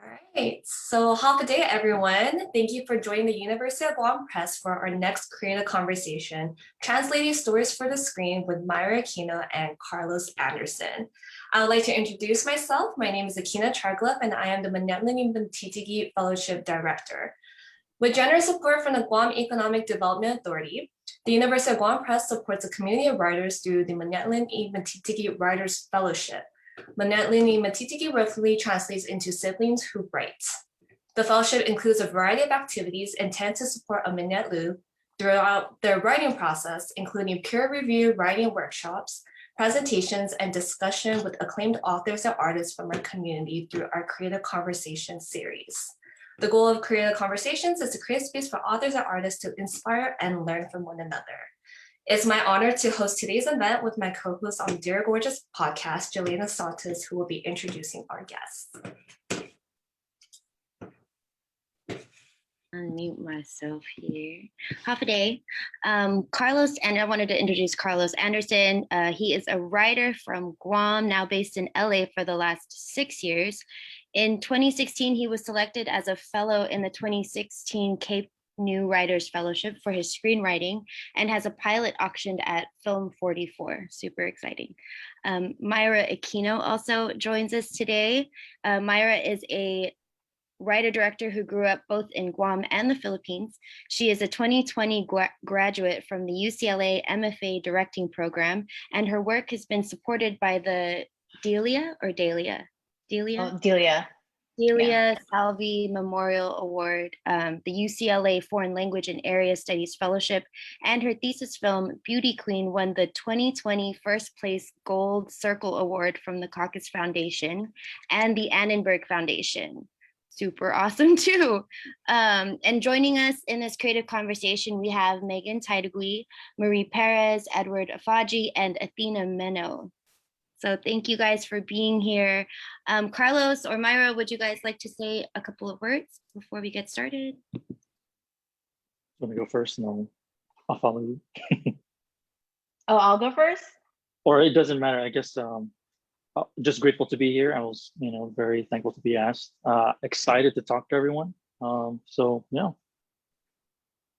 All right, so half a day, everyone. Thank you for joining the University of Guam Press for our next creative conversation, Translating Stories for the Screen with Myra Aquino and Carlos Anderson. I would like to introduce myself. My name is Aquino Charglip, and I am the Mañe'lon and Mantitige Fellowship Director. With generous support from the Guam Economic Development Authority, the University of Guam Press supports a community of writers through the Mañe'lon and Mantitige Writers Fellowship. Mañe'lon and Mantitige roughly translates into siblings who write. The fellowship includes a variety of activities intended to support a Mañe'lon throughout their writing process, including peer-reviewed writing workshops, presentations, and discussion with acclaimed authors and artists from our community through our Creative Conversations series. The goal of Creative Conversations is to create space for authors and artists to inspire and learn from one another. It's my honor to host today's event with my co-host on the Dear Gorgeous podcast, Jelena Santos, who will be introducing our guests. Unmute myself here. Half a day. Carlos, and I wanted to introduce Carlos Anderson. He is a writer from Guam, now based in LA for the last 6 years. In 2016, he was selected as a fellow in the 2016 Cape New Writers Fellowship for his screenwriting and has a pilot auctioned at Film 44. Super exciting. Myra Aquino also joins us today. Myra is a writer-director who grew up both in Guam and the Philippines. She is a 2020 graduate from the UCLA MFA directing program, and her work has been supported by the Delia. Delia Salvi Memorial Award, the UCLA Foreign Language and Area Studies Fellowship, and her thesis film, Beauty Queen, won the 2020 First Place Gold Circle Award from the Caucus Foundation and the Annenberg Foundation. Super awesome too. And joining us in this creative conversation, we have Megan Taidagui, Marie Perez, Edward Afaji, and Athena Meno. So thank you guys for being here. Carlos or Myra, would you guys like to say a couple of words before we get started? Let me go first and I'll follow you. Oh, I'll go first? Or it doesn't matter, I guess. Just grateful to be here. I was, very thankful to be asked. Excited to talk to everyone. So yeah.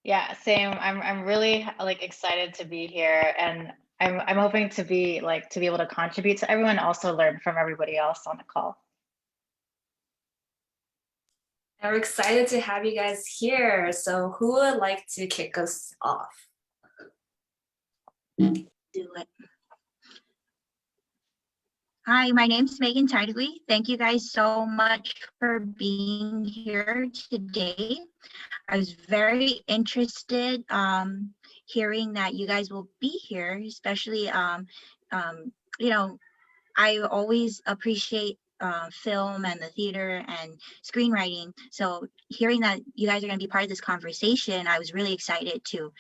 Yeah, same. I'm really excited to be here, and I'm hoping to be able to contribute to everyone, also learn from everybody else on the call. We're excited to have you guys here. So who would like to kick us off? Do it. Hi, my name is Megan Taidagui. Thank you guys so much for being here today. I was very interested hearing that you guys will be here, especially, I always appreciate film and the theater and screenwriting. So hearing that you guys are going to be part of this conversation, I was really excited to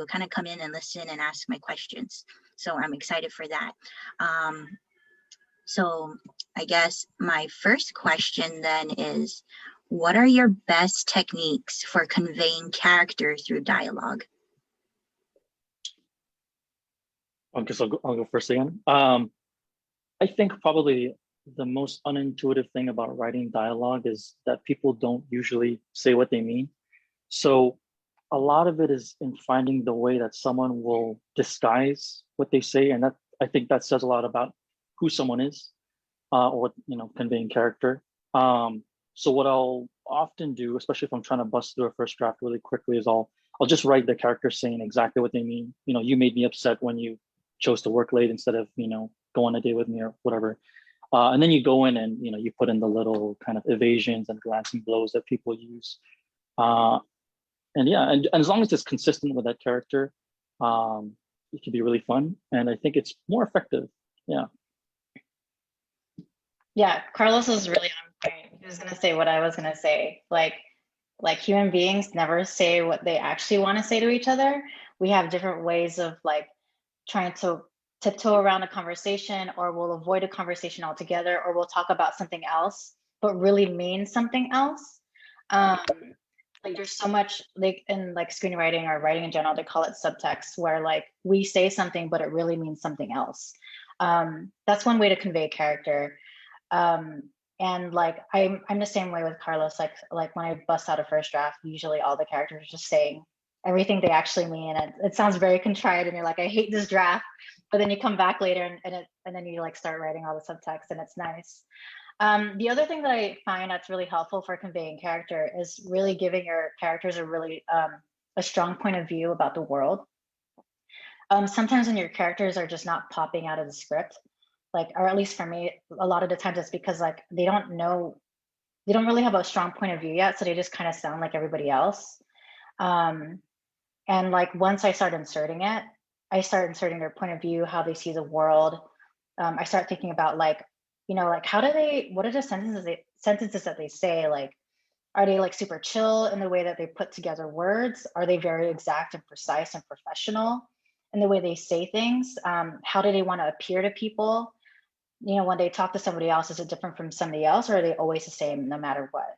kind of come in and listen and ask my questions. So I'm excited for that. So I guess my first question then is, what are your best techniques for conveying character through dialogue? I guess I'll go first again. I think probably the most unintuitive thing about writing dialogue is that people don't usually say what they mean. So a lot of it is in finding the way that someone will disguise what they say. And that, I think that says a lot about who someone is, or conveying character. So what I'll often do, especially if I'm trying to bust through a first draft really quickly, is I'll just write the character saying exactly what they mean. You made me upset when you chose to work late instead of go on a date with me or whatever. And then you go in and you put in the little kind of evasions and glancing blows that people use. And as long as it's consistent with that character, it can be really fun. And I think it's more effective. Yeah. Yeah, Carlos was really on point. He was gonna say what I was gonna say. Like human beings never say what they actually want to say to each other. We have different ways of trying to tiptoe around a conversation, or we'll avoid a conversation altogether, or we'll talk about something else, but really mean something else. There's so much in screenwriting or writing in general, they call it subtext, where we say something, but it really means something else. That's one way to convey character. And like I'm the same way with Carlos. Like when I bust out a first draft, usually all the characters are just saying everything they actually mean. And it sounds very contrite, and you're like, I hate this draft. But then you come back later and then you like start writing all the subtext, and it's nice. The other thing that I find that's really helpful for conveying character is really giving your characters a really a strong point of view about the world. Sometimes when your characters are just not popping out of the script, like, or at least for me, a lot of the times it's because like they don't really have a strong point of view yet, so they just kind of sound like everybody else. And like once I start inserting it, I start inserting their point of view, how they see the world. I start thinking about like, you know, like what are the sentences that they say? Like, are they like super chill in the way that they put together words? Are they very exact and precise and professional in the way they say things? How do they want to appear to people? You know, when they talk to somebody else, is it different from somebody else, or are they always the same no matter what?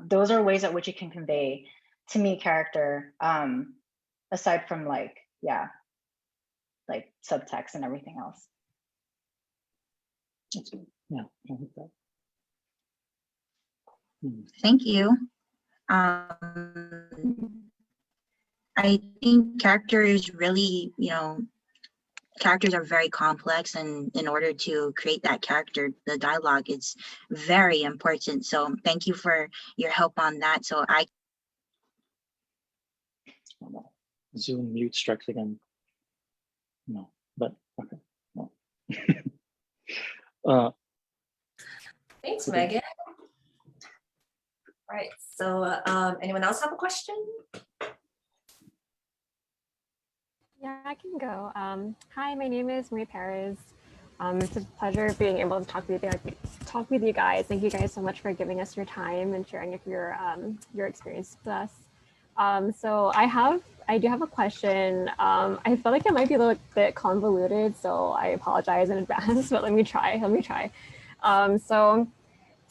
Those are ways at which you can convey to me character, aside from like, yeah, like subtext and everything else. Yeah, I think that. Thank you. I think character is really, characters are very complex, and in order to create that character, the dialogue is very important. So thank you for your help on that. So Zoom mute strikes again. No, but okay, no. Thanks, Okay. Megan. All right, so anyone else have a question? Yeah, I can go. Hi, my name is Marie Perez. It's a pleasure being able to talk with you guys. Thank you guys so much for giving us your time and sharing your experience with us. So I do have a question. I feel like it might be a little bit convoluted, so I apologize in advance. But let me try.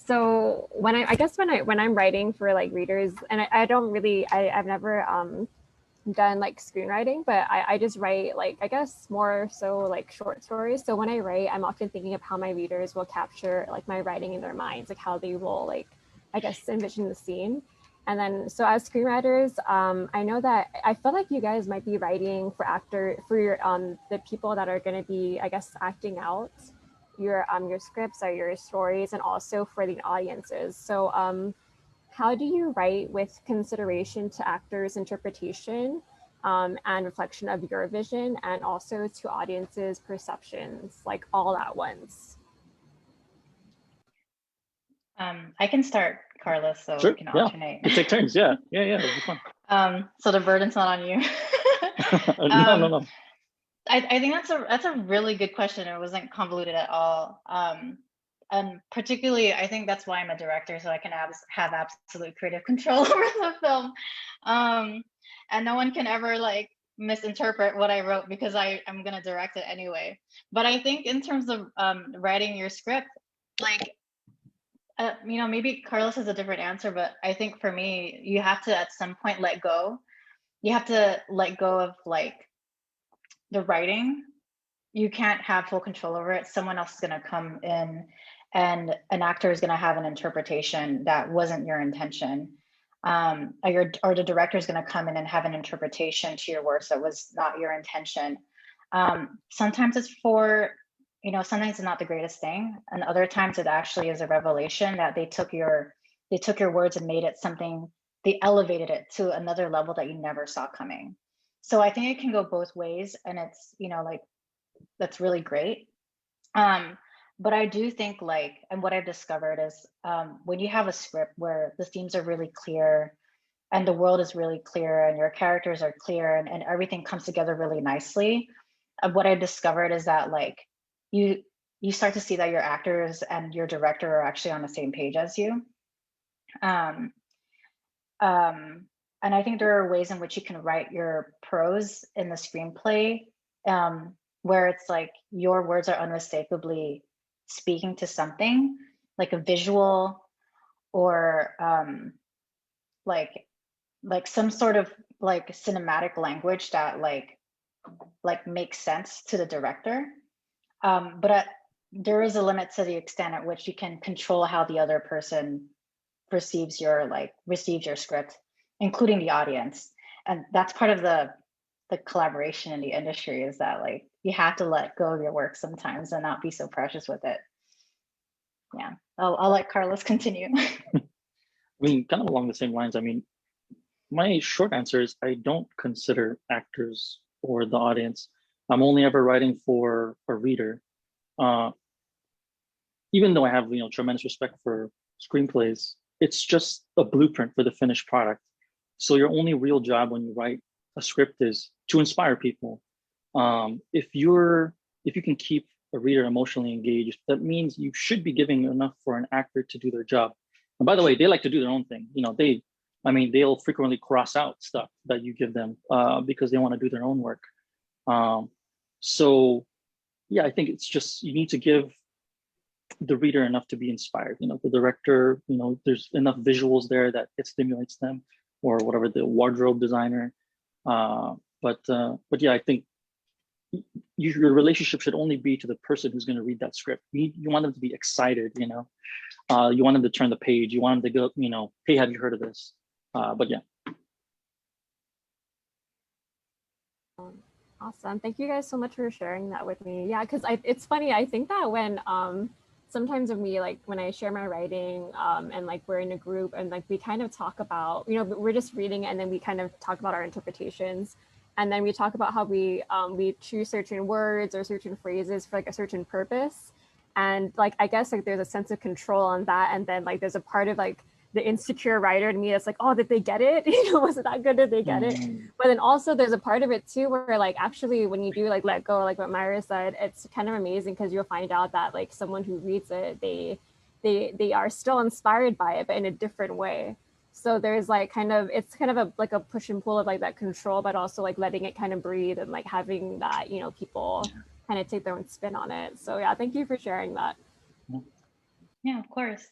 So when I'm writing for like readers, and I've never done like screenwriting, but I just write like, I guess more so like short stories. So when I write, I'm often thinking of how my readers will capture like my writing in their minds, like how they will like, I guess, envision the scene. And then, so as screenwriters, I know that I feel like you guys might be writing for your the people that are going to be, I guess, acting out your scripts or your stories, and also for the audiences. So how do you write with consideration to actors' interpretation and reflection of your vision, and also to audiences' perceptions, like all at once? I can start, Carlos, so Sure, we can alternate. We take turns. Yeah, it'll be fun. So the burden's not on you. No. I think that's a really good question. It wasn't convoluted at all. And particularly, I think that's why I'm a director, so I can have absolute creative control over the film. And no one can ever like misinterpret what I wrote, because I'm gonna direct it anyway. But I think in terms of writing your script, like, maybe Carlos has a different answer, but I think for me, you have to at some point let go. You have to let go of like the writing. You can't have full control over it. Someone else is going to come in, and an actor is going to have an interpretation that wasn't your intention. Or the director is going to come in and have an interpretation to your works that was not your intention. Sometimes it's sometimes it's not the greatest thing, and other times it actually is a revelation that they took your words and made it something. They elevated it to another level that you never saw coming. So I think it can go both ways, and it's that's really great. But I do think and what I've discovered is when you have a script where the themes are really clear, and the world is really clear, and your characters are clear, and everything comes together really nicely. What I discovered is that you start to see that your actors and your director are actually on the same page as you. And I think there are ways in which you can write your prose in the screenplay, where it's like your words are unmistakably speaking to something, like a visual, or like some sort of like cinematic language that like makes sense to the director. But there is a limit to the extent at which you can control how the other person receives your script, including the audience. And that's part of the collaboration in the industry, is that like you have to let go of your work sometimes and not be so precious with it. Yeah, I'll let Carlos continue. I mean, kind of along the same lines. I mean, my short answer is I don't consider actors or the audience. I'm only ever writing for a reader. Even though I have tremendous respect for screenplays, it's just a blueprint for the finished product. So your only real job when you write a script is to inspire people. If you can keep a reader emotionally engaged, that means you should be giving enough for an actor to do their job. And by the way, they like to do their own thing. They'll frequently cross out stuff that you give them because they want to do their own work. So yeah, I think it's just, you need to give the reader enough to be inspired. The director, there's enough visuals there that it stimulates them, or whatever, the wardrobe designer. But yeah, I think your relationship should only be to the person who's going to read that script. You want them to be excited, you want them to turn the page. You want them to go, hey, have you heard of this? But yeah. Awesome. Thank you guys so much for sharing that with me. Yeah, because it's funny. I think that when sometimes when I share my writing and like we're in a group and like we kind of talk about, we're just reading and then we kind of talk about our interpretations. And then we talk about how we choose certain words or certain phrases for like a certain purpose. And like, I guess like there's a sense of control on that. And then like there's a part of like the insecure writer in me that's like, oh, did they get it? Was it that good? Did they get it? But then also there's a part of it too where like actually when you do like let go, like what Myra said, it's kind of amazing because you'll find out that like someone who reads it, they are still inspired by it, but in a different way. So there's like it's kind of a push and pull of like that control, but also like letting it kind of breathe and like having that, people kind of take their own spin on it. So yeah, thank you for sharing that. Yeah, of course.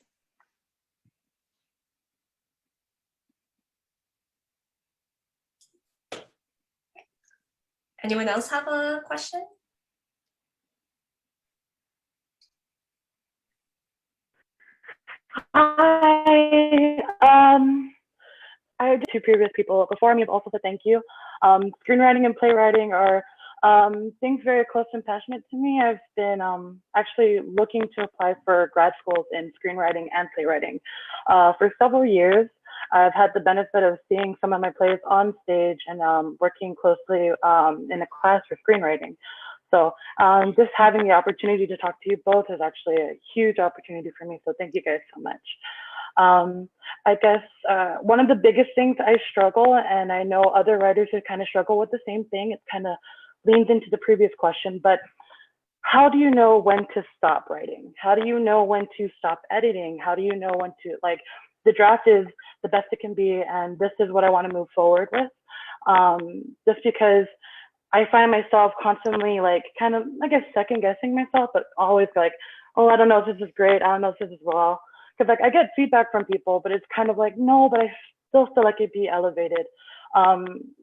Anyone else have a question? Hi. I have two previous people before me have also said thank you. Screenwriting and playwriting are things very close and passionate to me. I've been actually looking to apply for grad schools in screenwriting and playwriting for several years. I've had the benefit of seeing some of my plays on stage and working closely in a class for screenwriting. So just having the opportunity to talk to you both is actually a huge opportunity for me. So thank you guys so much. I guess one of the biggest things I struggle, and I know other writers who kind of struggle with the same thing, it kind of leans into the previous question, but how do you know when to stop writing? How do you know when to stop editing? How do you know when to, like, the draft is the best it can be, and this is what I want to move forward with. Just because I find myself constantly like kind of, I guess, second guessing myself, but always like, oh, I don't know if this is great. I don't know if this is well. Because like I get feedback from people, but it's kind of like, no, but I still feel like it'd be elevated.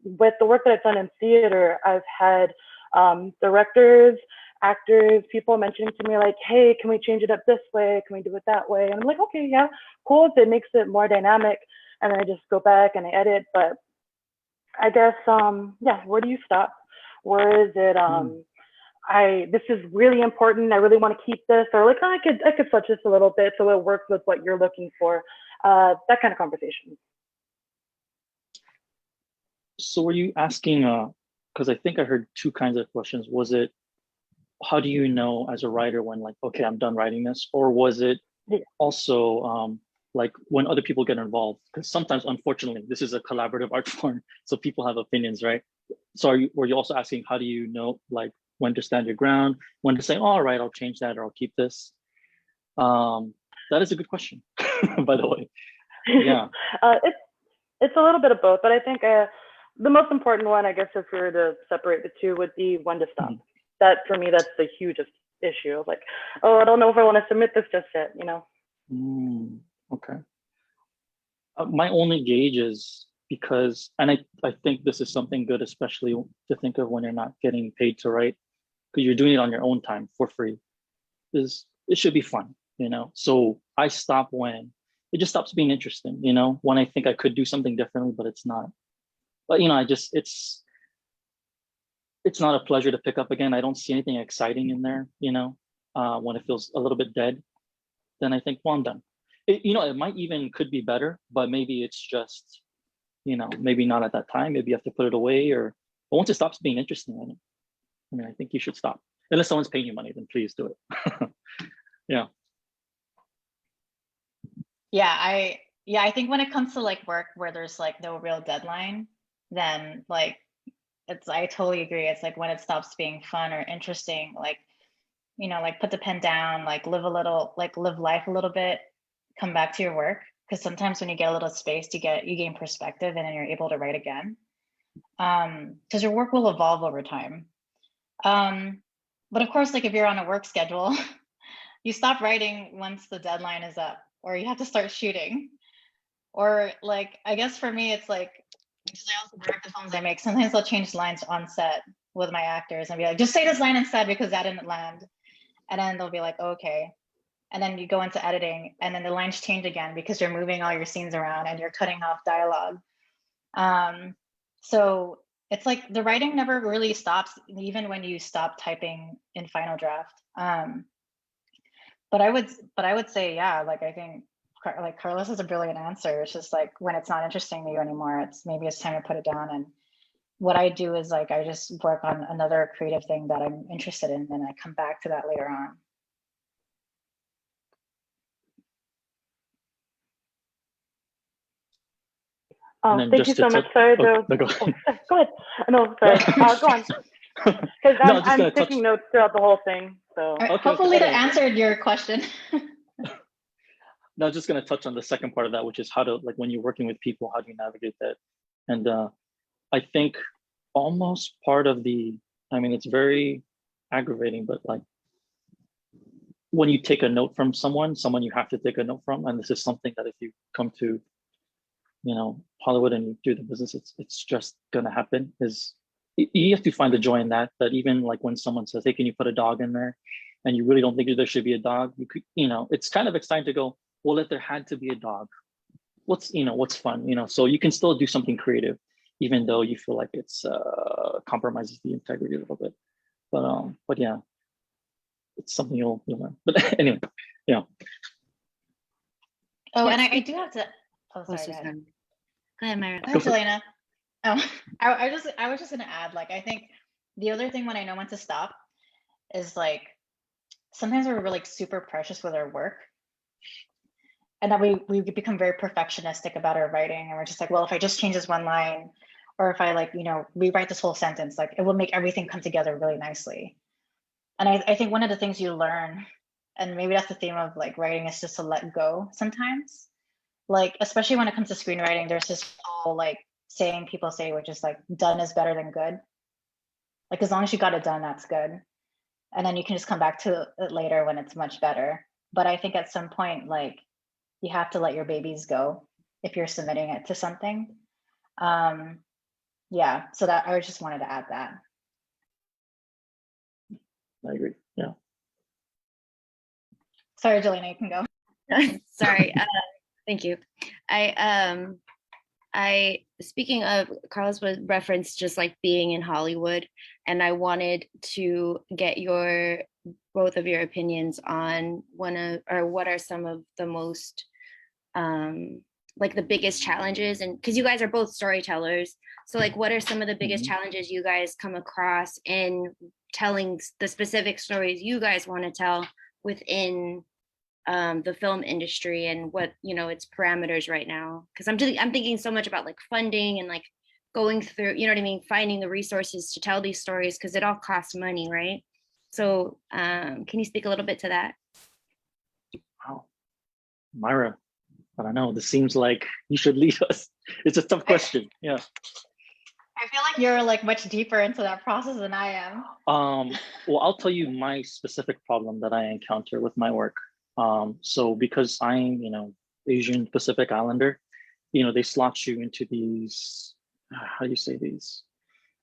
With the work that I've done in theater, I've had directors, actors, people mentioning to me like, hey, can we change it up this way? Can we do it that way? And I'm like, okay, yeah, cool. If it makes it more dynamic. And then I just go back and I edit. But I guess, yeah, where do you stop? Where is it? This is really important. I really want to keep this, or like, oh, I could switch this a little bit so it works with what you're looking for. That kind of conversation. So were you asking, because I think I heard two kinds of questions. Was it, how do you know as a writer when like, okay, I'm done writing this? Or was it also like when other people get involved? Because sometimes, unfortunately, this is a collaborative art form, so people have opinions, right? So were you also asking, how do you know like when to stand your ground, when to say, oh, all right, I'll change that or I'll keep this? That is a good question, by the way. Yeah. It's a little bit of both, but I think the most important one, I guess, if we were to separate the two, would be when to stop. That for me, that's the hugest issue. Like, oh, I don't know if I want to submit this just yet, you know? Okay. My only gauge is because, and I think this is something good, especially to think of when you're not getting paid to write, because you're doing it on your own time for free. is it should be fun, you know. So I stop when it just stops being interesting, you know, when I think I could do something differently, but it's not. But you know, it's not a pleasure to pick up again. I don't see anything exciting in there, you know. When it feels a little bit dead, then I think, well, I'm done. You know, it might even could be better, but maybe it's just, you know, maybe not at that time. Maybe you have to put it away, or but once it stops being interesting, I mean, I think you should stop. Unless someone's paying you money, then please do it. Yeah. I think when it comes to like work where there's like no real deadline, then like I totally agree. It's like when it stops being fun or interesting, like, you know, like put the pen down, like live life a little bit, come back to your work. Because sometimes when you get a little space, you gain perspective, and then you're able to write again. Because your work will evolve over time. But of course, like if you're on a work schedule, you stop writing once the deadline is up, or you have to start shooting. Or like, I guess for me, it's like, because I also direct the films I make, sometimes I'll change lines on set with my actors and be like, just say this line instead because that didn't land. And then they'll be like, okay. And then you go into editing and then the lines change again because you're moving all your scenes around and you're cutting off dialogue. So it's like the writing never really stops, even when you stop typing in Final Draft. But I would say, yeah, like I think like Carlos has a brilliant answer. It's just like when it's not interesting to you anymore, maybe it's time to put it down. And what I do is like I just work on another creative thing that I'm interested in, and I come back to that later on. Thank you so much. Sorry, Joe. No, go ahead. No, sorry. Go on. Because I'm taking notes throughout the whole thing. So hopefully that answered your question. No, I'm just going to touch on the second part of that, which is how to, like, when you're working with people, how do you navigate that? And I think almost part of I mean, it's very aggravating, but like when you take a note from someone you have to take a note from, and this is something that if you come to, you know, Hollywood and you do the business, it's just going to happen, is you have to find the joy in that even like when someone says, hey, can you put a dog in there? And you really don't think there should be a dog, you know, it's kind of exciting to go, well, if there had to be a dog, what's fun, you know, so you can still do something creative, even though you feel like it's compromises the integrity a little bit. But yeah, it's something you'll learn. But anyway, yeah. Oh, and I do have to. Oh, sorry. Go ahead, Myra. Go ahead, Jelena. Oh, I was just gonna add, like, I think the other thing when I know when to stop is like sometimes we're really super precious with our work, and that we become very perfectionistic about our writing, and we're just like, well, if I just change this one line, or if I like, you know, rewrite this whole sentence, like it will make everything come together really nicely. And I think one of the things you learn, and maybe that's the theme of like writing, is just to let go sometimes. Like, especially when it comes to screenwriting, there's this whole like saying people say, which is like, done is better than good. Like, as long as you got it done, that's good. And then you can just come back to it later when it's much better. But I think at some point, like, you have to let your babies go if you're submitting it to something. Yeah, so that I just wanted to add that. I agree. Yeah. Sorry, Jelena, you can go. Sorry. Thank you. I speaking of, Carlos was referenced just like being in Hollywood, and I wanted to get both of your opinions on what are some of the most like the biggest challenges, and because you guys are both storytellers, so like what are some of the biggest challenges you guys come across in telling the specific stories you guys want to tell within the film industry, and what, you know, its parameters right now? Because I'm thinking so much about like funding and like going through, you know what I mean, finding the resources to tell these stories, because it all costs money, right? So can you speak a little bit to that? Wow, Myra, I don't know, this seems like you should lead us. It's a tough question. Yeah, I feel like you're like much deeper into that process than I am. Well, I'll tell you my specific problem that I encounter with my work. So because I'm, you know, Asian Pacific Islander, you know, they slot you into these, how do you say these?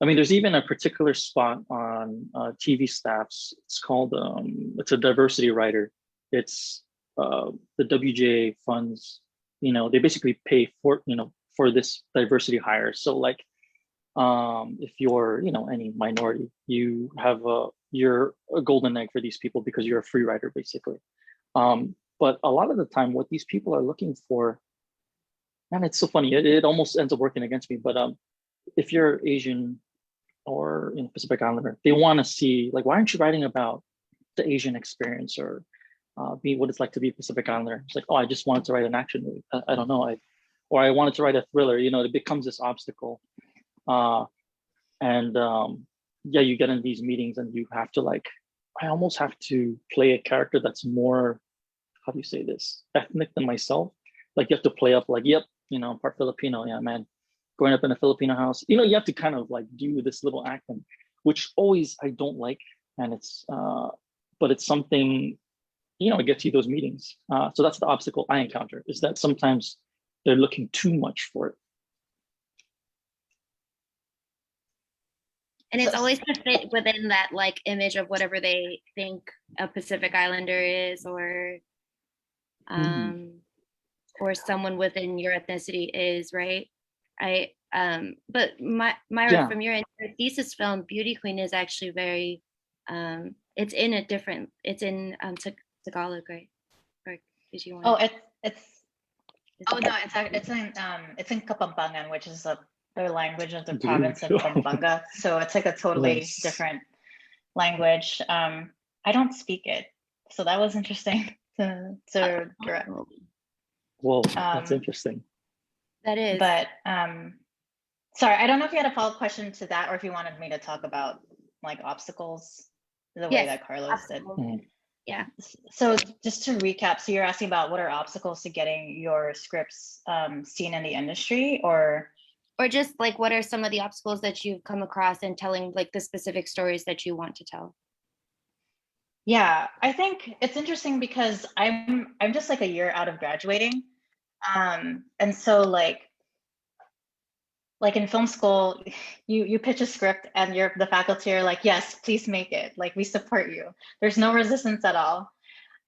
I mean, there's even a particular spot on TV staffs. It's called, it's a diversity writer. It's the WGA funds, they basically pay for, for this diversity hire. So like, if you're, any minority, you're a golden egg for these people because you're a free rider, basically. But a lot of the time, what these people are looking for, and it's so funny, it almost ends up working against me, but if you're Asian or Pacific Islander, they want to see, like, why aren't you writing about the Asian experience or what it's like to be Pacific Islander? It's like, oh, I just wanted to write an action movie. I don't know, or I wanted to write a thriller. It becomes this obstacle, and yeah, you get in these meetings and you have to like, I almost have to play a character that's more, how do you say this, ethnic than myself. Like you have to play up like, yep, part Filipino, yeah, man. Growing up in a Filipino house, you have to kind of like do this little acting, which always I don't like. And it's, but it's something, it gets you those meetings. So that's the obstacle I encounter, is that sometimes they're looking too much for it. And it's always to fit within that like image of whatever they think a Pacific Islander is, or someone within your ethnicity is, right? But Myra, Yeah. from your thesis film, Beauty Queen is actually very, it's in Tagalog, right? Or did you want? Oh, it's in Kapampangan, which is the language of the province of Pampanga. So it's like a totally different language. I don't speak it, so that was interesting to direct. Whoa, that's interesting. That is. But sorry, I don't know if you had a follow-up question to that, or if you wanted me to talk about like obstacles the way that Carlos did. Yeah. So just to recap, so you're asking about what are obstacles to getting your scripts seen in the industry, or just like what are some of the obstacles that you've come across in telling like the specific stories that you want to tell? Yeah, I think it's interesting because I'm just like a year out of graduating. And so like in film school, you pitch a script and the faculty are like, yes, please make it. Like, we support you. There's no resistance at all.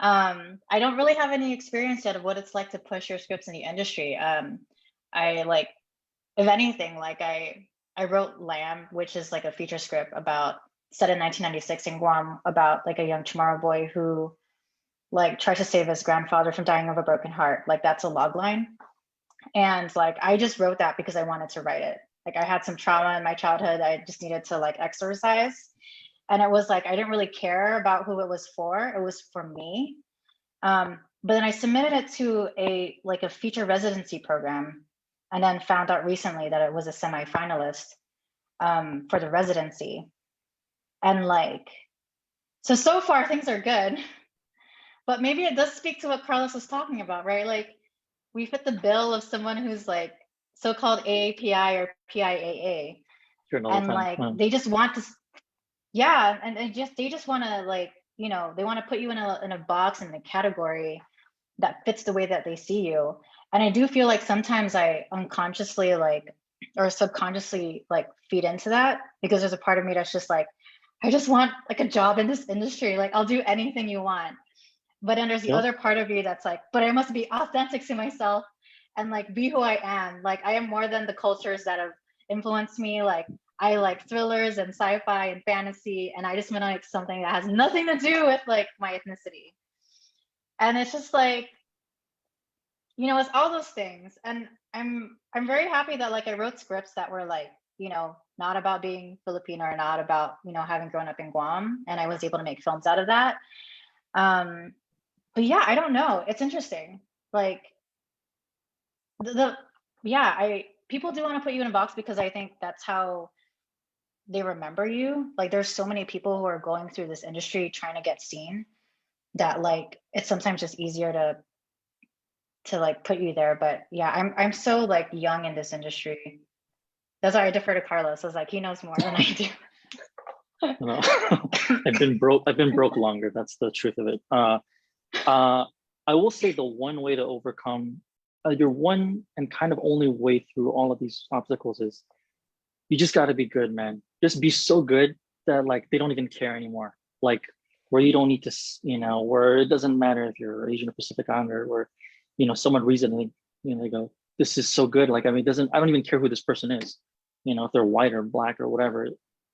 I don't really have any experience yet of what it's like to push your scripts in the industry. I like, if anything, like I wrote Lamb, which is like a feature script set in 1996 in Guam, about like a young Chamorro boy who like tries to save his grandfather from dying of a broken heart. Like, that's a log line. And like, I just wrote that because I wanted to write it. Like, I had some trauma in my childhood I just needed to like exorcise. And it was like, I didn't really care about who it was for. It was for me. But then I submitted it to a feature residency program, and then found out recently that it was a semi-finalist for the residency. And like, so far things are good. But maybe it does speak to what Carlos was talking about, right? Like, we fit the bill of someone who's like so-called AAPI or PIAA, and like they just want to, yeah, and they just want to like, they want to put you in a box, in a category that fits the way that they see you. And I do feel like sometimes I unconsciously or subconsciously like feed into that, because there's a part of me that's just like, I just want like a job in this industry. Like, I'll do anything you want. But then there's the other part of you that's like, but I must be authentic to myself and like be who I am. Like, I am more than the cultures that have influenced me. Like, I like thrillers and sci-fi and fantasy, and I just want to like something that has nothing to do with like my ethnicity. And it's just like, it's all those things. And I'm very happy that like I wrote scripts that were like, not about being Filipino, or not about, having grown up in Guam, and I was able to make films out of that. But yeah, I don't know. It's interesting. Like people do want to put you in a box, because I think that's how they remember you. Like, there's so many people who are going through this industry trying to get seen, that like it's sometimes just easier to like put you there. But yeah, I'm so like young in this industry. That's why I defer to Carlos. I was like, he knows more than I do. No. I've been broke longer. That's the truth of it. I will say the one way to overcome your one and kind of only way through all of these obstacles is you just got to be good, man. Just be so good that like they don't even care anymore. Like where you don't need to, where it doesn't matter if you're Asian or Pacific Islander, where someone reads it and they go, this is so good. Like, I mean, I don't even care who this person is, if they're white or black or whatever.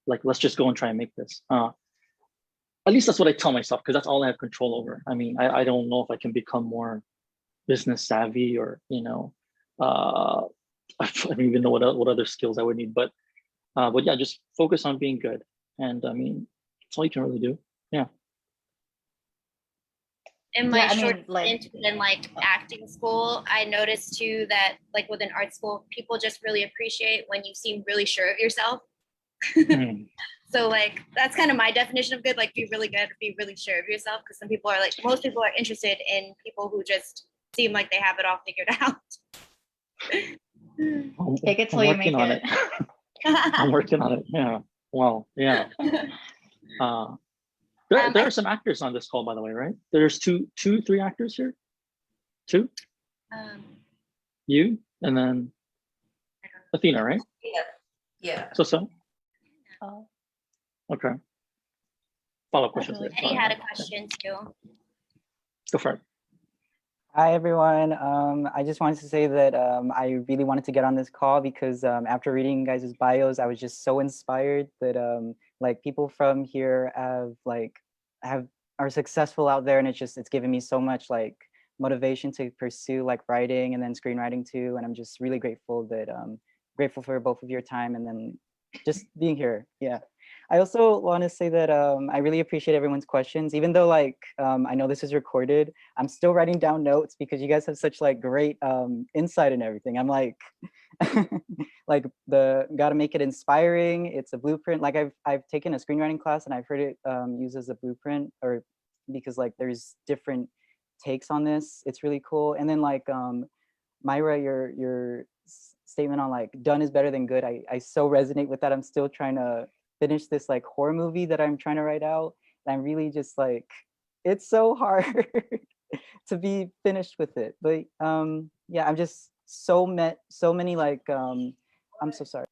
Like, let's just go and try and make this. At least that's what I tell myself, because that's all I have control over. I mean, I don't know if I can become more business savvy or I don't even know what other skills I would need, but yeah, just focus on being good, and I mean, that's all you can really do. Yeah. In my Yeah, I short mean, like, stint in like acting school, I noticed too that like within art school, people just really appreciate when you seem really sure of yourself. Mm. So like that's kind of my definition of good, like be really good, be really sure of yourself, because most people are interested in people who just seem like they have it all figured out. Take it till I'm you working make on it. I'm working on it. Yeah. Well, yeah. There are some actors on this call, by the way, right? There's three actors here. Two? You and then Athena, right? Yeah. So. Oh. Okay. Follow-up questions. Eddie had a question too. Go for it. Hi, everyone. I just wanted to say that I really wanted to get on this call because after reading you guys' bios, I was just so inspired that like people from here are successful out there, and it's given me so much like motivation to pursue like writing and then screenwriting too. And I'm just really grateful grateful for both of your time and then just being here. Yeah. I also want to say that I really appreciate everyone's questions, even though like I know this is recorded. I'm still writing down notes because you guys have such like great insight and everything. I'm like, like gotta make it inspiring. It's a blueprint. Like I've taken a screenwriting class and I've heard it used as a blueprint, or because like there's different takes on this. It's really cool. And then like Myra, your statement on like done is better than good. I so resonate with that. I'm still trying to finish this like horror movie that I'm trying to write out. And I'm really just like, it's so hard to be finished with it. But yeah, I'm just so many like, I'm so sorry.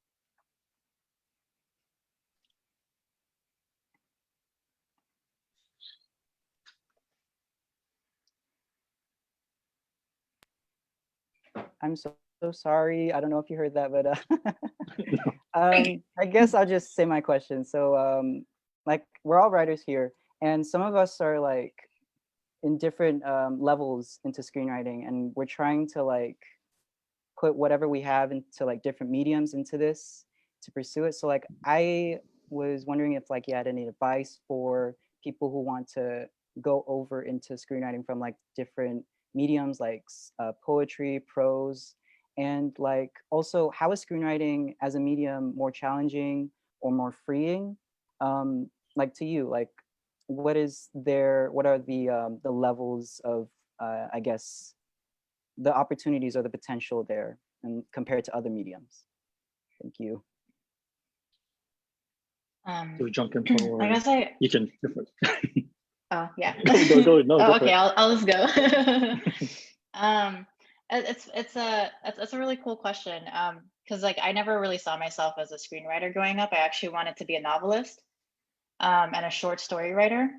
I'm so sorry. I don't know if you heard that, but I guess I'll just say my question. So like we're all writers here, and some of us are like in different levels into screenwriting, and we're trying to like put whatever we have into like different mediums into this to pursue it. So like I was wondering if like you had any advice for people who want to go over into screenwriting from like different mediums like poetry, prose, and like also how is screenwriting as a medium more challenging or more freeing? Like to you, like what are the levels of I guess the opportunities or the potential there and compared to other mediums? Thank you. Do we jump in? I guess you can go for it. Oh yeah. go. No, go okay, I'll just go. It's a really cool question. Because like I never really saw myself as a screenwriter growing up. I actually wanted to be a novelist, and a short story writer.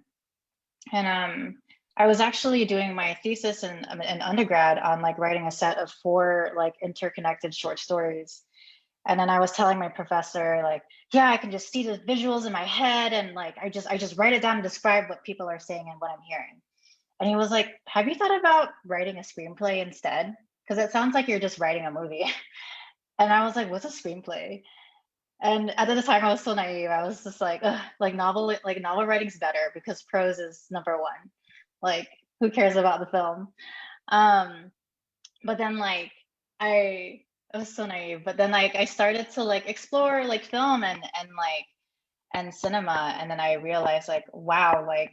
And I was actually doing my thesis in undergrad on like writing a set of 4 like interconnected short stories. And then I was telling my professor, like, yeah, I can just see the visuals in my head, and like I just write it down and describe what people are saying and what I'm hearing. And he was like, have you thought about writing a screenplay instead? Because it sounds like you're just writing a movie. And I was like, what's a screenplay? And at the time I was so naive. I was just like, novel writing's better because prose is number 1. Like, who cares about the film? But then like I was so naive. But then like I started to like explore like film and cinema, and then I realized like, wow, like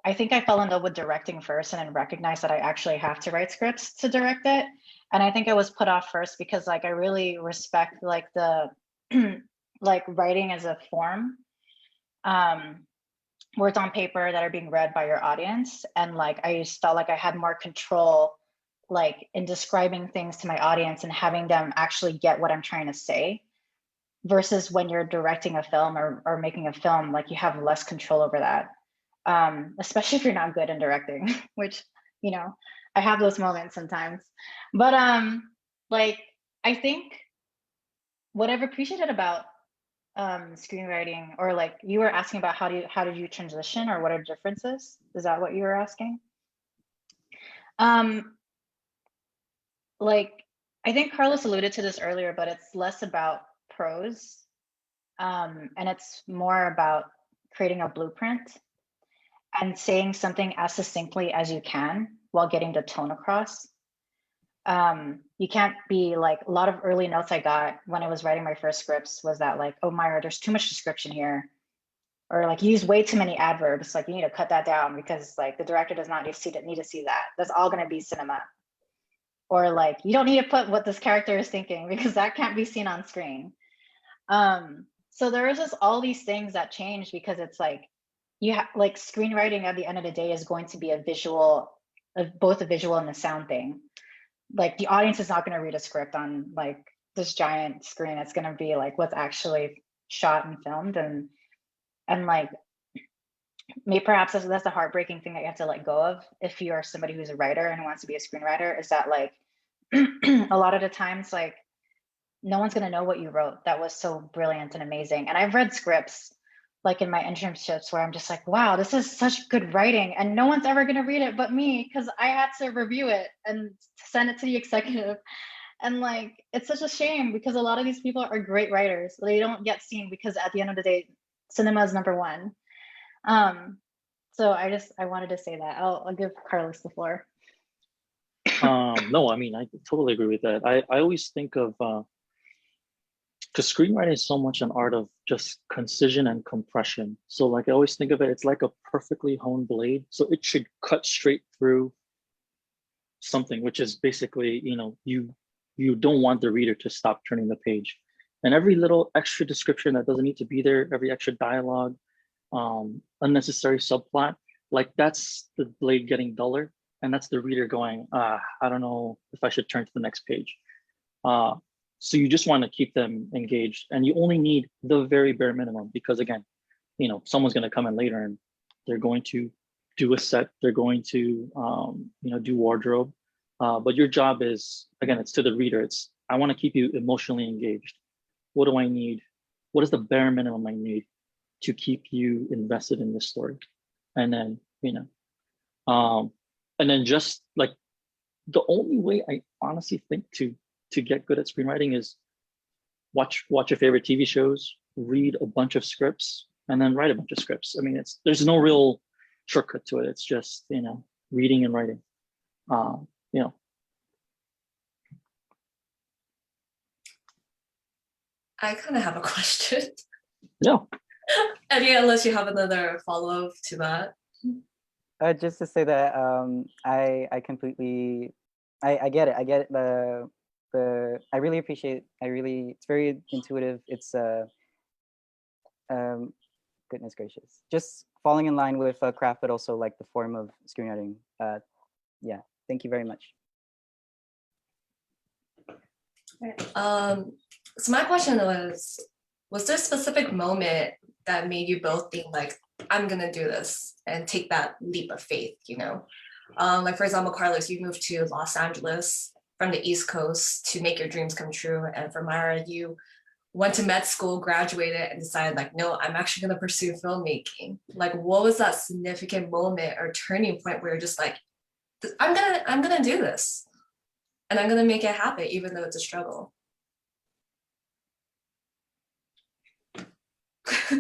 I think I fell in love with directing first, and then recognized that I actually have to write scripts to direct it. And I think I was put off first because like I really respect like the like writing as a form, words on paper that are being read by your audience. And like I just felt like I had more control like in describing things to my audience and having them actually get what I'm trying to say, versus when you're directing a film or making a film, like you have less control over that. Especially if you're not good in directing, which, you know, I have those moments sometimes. But like, I think what I've appreciated about screenwriting, or like you were asking about how did you transition, or what are differences? Is that what you were asking? Like, I think Carlos alluded to this earlier, but it's less about prose, and it's more about creating a blueprint and saying something as succinctly as you can while getting the tone across. You can't be like, a lot of early notes I got when I was writing my first scripts was that like, oh, Myra, there's too much description here. Or like, you use way too many adverbs. Like, you need to cut that down because like the director does not need to see that. That's all gonna be cinema. Or like, you don't need to put what this character is thinking because that can't be seen on screen. So there is just all these things that change because it's like, you have like screenwriting at the end of the day is going to be a visual, both a visual and a sound thing. Like the audience is not going to read a script on like this giant screen. It's going to be like what's actually shot and filmed, and like maybe perhaps that's the heartbreaking thing that you have to let go of if you are somebody who's a writer and who wants to be a screenwriter, is that like a lot of the times like no one's going to know what you wrote that was so brilliant and amazing. And I've read scripts like in my internships where I'm just like, wow, this is such good writing and no one's ever going to read it but me because I had to review it and send it to the executive. And like, it's such a shame because a lot of these people are great writers. They don't get seen because at the end of the day, cinema is number one. So I wanted to say that. I'll give Carlos the floor. No, I mean, I totally agree with that. I always think of, because screenwriting is so much an art of just concision and compression. So like I always think of it, it's like a perfectly honed blade. So it should cut straight through something, which is basically, you know, you don't want the reader to stop turning the page. And every little extra description that doesn't need to be there, every extra dialogue, unnecessary subplot, like that's the blade getting duller. And that's the reader going, I don't know if I should turn to the next page. So you just want to keep them engaged, and you only need the very bare minimum because again, you know, someone's going to come in later and they're going to do a set, they're going to, you know, do wardrobe. But your job is, again, it's to the reader. It's, I want to keep you emotionally engaged. What do I need? What is the bare minimum I need to keep you invested in this story? And then, you know, and then just like the only way I honestly think to get good at screenwriting is watch your favorite TV shows, read a bunch of scripts, and then write a bunch of scripts. I mean, there's no real shortcut to it. It's just, you know, reading and writing. You know. I kind of have a question. Yeah. Eddie, unless you have another follow-up to that. Just to say that I completely I get it. I get the I really appreciate. It's very intuitive. It's goodness gracious, just falling in line with craft, but also like the form of screenwriting. Yeah, thank you very much. So my question was there a specific moment that made you both think like, I'm gonna do this and take that leap of faith, you know? Like for example, Carlos, you moved to Los Angeles from the East Coast to make your dreams come true. And for Myra, you went to med school, graduated, and decided like, no, I'm actually gonna pursue filmmaking. Like, what was that significant moment or turning point where you're just like, I'm gonna do this, and I'm gonna make it happen, even though it's a struggle.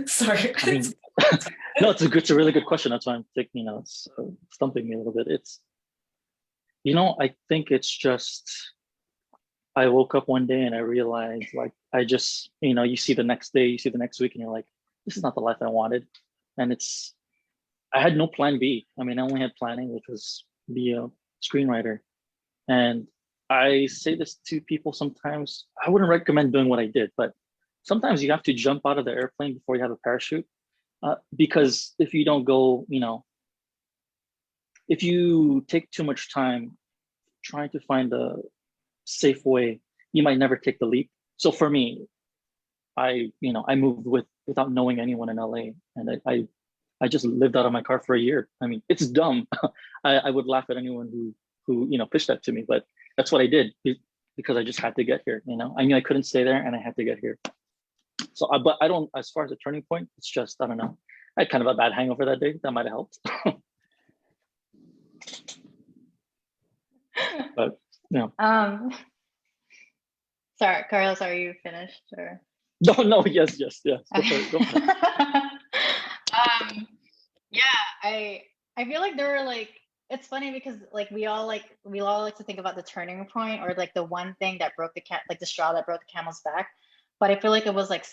Sorry. I mean, no, it's a really good question. That's why I'm thinking, you know, it's stumping me a little bit. It's, you know, I think it's just, I woke up one day and I realized like, I just, you know, you see the next day, you see the next week, and you're like, this is not the life I wanted. And it's, I had no plan B. I mean, I only had planning, which was be a screenwriter. And I say this to people sometimes, I wouldn't recommend doing what I did, but sometimes you have to jump out of the airplane before you have a parachute. Because if you don't go, you know, if you take too much time trying to find a safe way, you might never take the leap. So for me, I moved without knowing anyone in LA, and I just lived out of my car for a year. I mean, it's dumb. I would laugh at anyone who pitched that to me, but that's what I did because I just had to get here. I knew I couldn't stay there, and I had to get here. So, but I don't. As far as a turning point, it's just I don't know. I had kind of a bad hangover that day. That might have helped. But Sorry, Carlos, are you finished or? No, yes. Go for it. Yeah, I feel like there were like, it's funny because like we all like to think about the turning point or like the one thing that broke the straw that broke the camel's back. But I feel like it was like